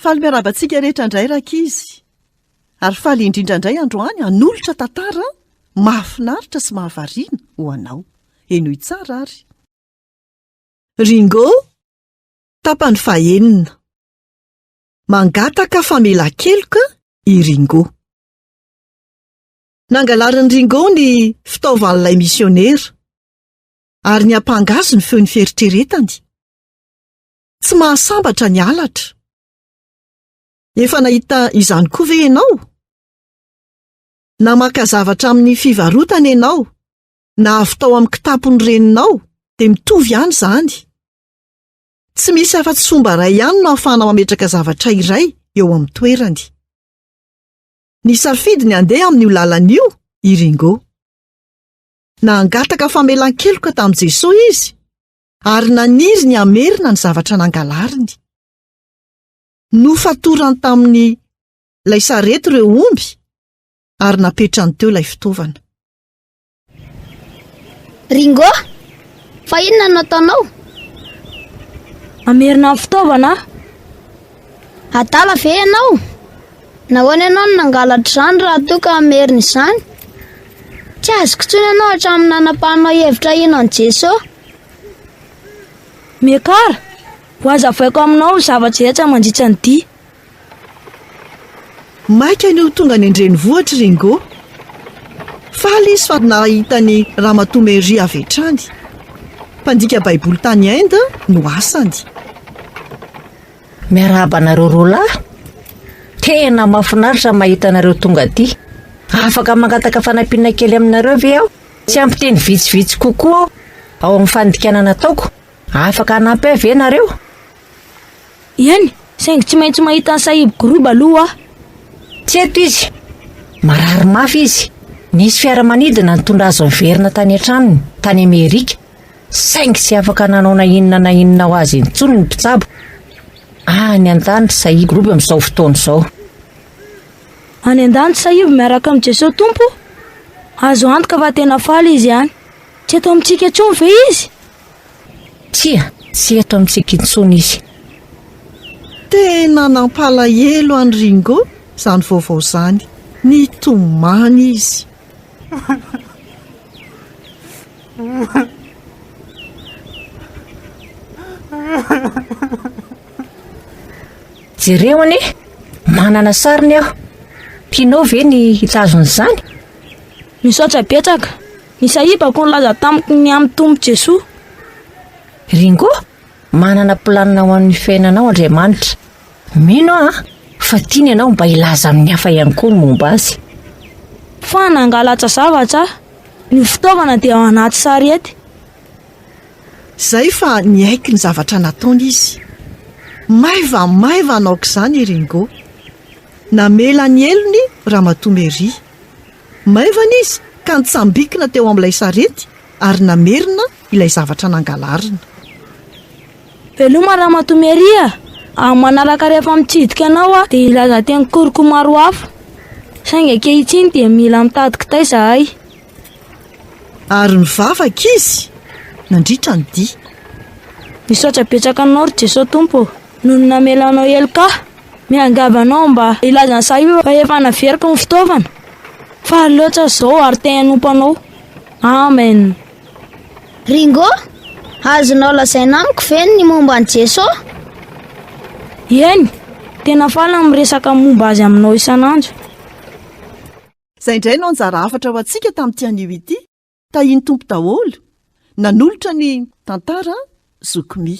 Faly miarabantsika rehetra indray rakizy. Ary faly indrindra indray androany hanolotra tantara mahafinaritra sy mahavariana ho anao. Enoy tsara ary. Ringo, tapany fahenina. Mangataka famela-keloka i Ringo. Nangalarin'i Ringo ny fitaovan'ilay misionera, ary ny ampangazo ny feon'ny fieritreretany. Tsy mahasambatra ny halatra. Efa nahita izany koa ve ianao? Na maka zavatra amin'ny fivarotana ianao, na avy tao amin'ny kitapony reninao, dia mitovy ihany izany. Tsy misy afa-tsy fomba iray ihany no ahafahana mametraka zavatra iray eo amin'ny toerany. Nisafidy ny andeha amin'io lalana i Ringo. Nangataka famelan-keloka tamin'i Jesosy izy, ary naniry ny amerina ny zavatra nangalariny. Nofatorany tamin'ny lay sarety ireo omby, ary napetrany teo lay fitaovana. Ringo, fa inona no ataonao? Amerina ny fitaovana? Atala ve ianao? Nahoana ianao no nangalatra izany raha toa ka amerina izany? Tsy azoko intsony ianao hatramin'ny nanapahana hevitra ino an Jesosy. Mekara, ho azavaiko aminao zavatra etra mandritra ny dia. Maika ny ho tonga ny andrenivohitra Ringo. Faly izy fa nahita ny ramatomery avy hatrany. Mpandika baiboly tany Inde no asany. Miarahaba nareo roalahy. Tena mahafinaritra mahita nareo tonga aty. Afaka mangataka fanampiana kely aminareo ve aho? Tsy ampiteny vitsivitsy kokoa aho ao amin'ny fandikana nataoko. Afaka hanampy ve nareo? Eny, saingy tsy maintsy mahita ny sahibo goroba aloha. Tsy eto izy. Marary mafy izy. Nisy fiaramanidina nitondra azo miverina tany an-tranony, tany Amerika. Saingy tsy afaka nanao na inona ho azy intsony ny mpitsabo. Any an-danitra sahibo goroba amin'izao fotoana izao. Any an-danitra sahibo miaraka amin'ny Jesosy Tompo? Azo antoka fa tena faly izy ihany. Tsy eto amintsika intsony ve izy? Tsy eto amintsika intsony izy. Tena nampalahelo any Ringo izany vaovao izany. Nitomany izy. Jereo ane, manana sariny aho. Tianao ve ny hitazon'izany? Misaotra betsaka. Ny sahibako nilaza tamiko ny amin'ny tompo Jesosy. Ringo, manana planina ho an'ny fiainanao Andriamanitra. Mino fa tiany ianao mba ilaza amin'ny hafa ihany koa ny momba azy. Fa nangalatra zavatra, ny fitaovana dia ao anaty sarety. Zay fa niaiky ny zavatra nataony izy. Maiva anaoko izany i Ringo. Namela ny elony ramatomery. Maivana izy ka nitsambikina teo amin'ilay sarety ary namerina ilay zavatra nangalarina. Veloma ramatomeria, manaraka rehefa mitsidika anao dia ilaza teny koroko maro hafa. Saingy ankehitriny dia mila mitady kitay zahay. Ary nivavaka izy, nandritra ny dia. Misaotra betsaka anao ry Jesosy Tompo, noho ny namelanao elo ka. Miangavanao mba ilaza ny sahibo fa efa naveriko ny fitaovana. Fa loatra izao ary tena nompanao. Amen. Ringo, azonao lazaina amiko ve ny momba an Jesosy? Eny, tena faly miresaka momba azy aminao isanandro. Izay indray no anjara hafatra ho antsika tamin'ity anio ity. Tahiny tompo daholo. Nanolotra ny tantara zokomy.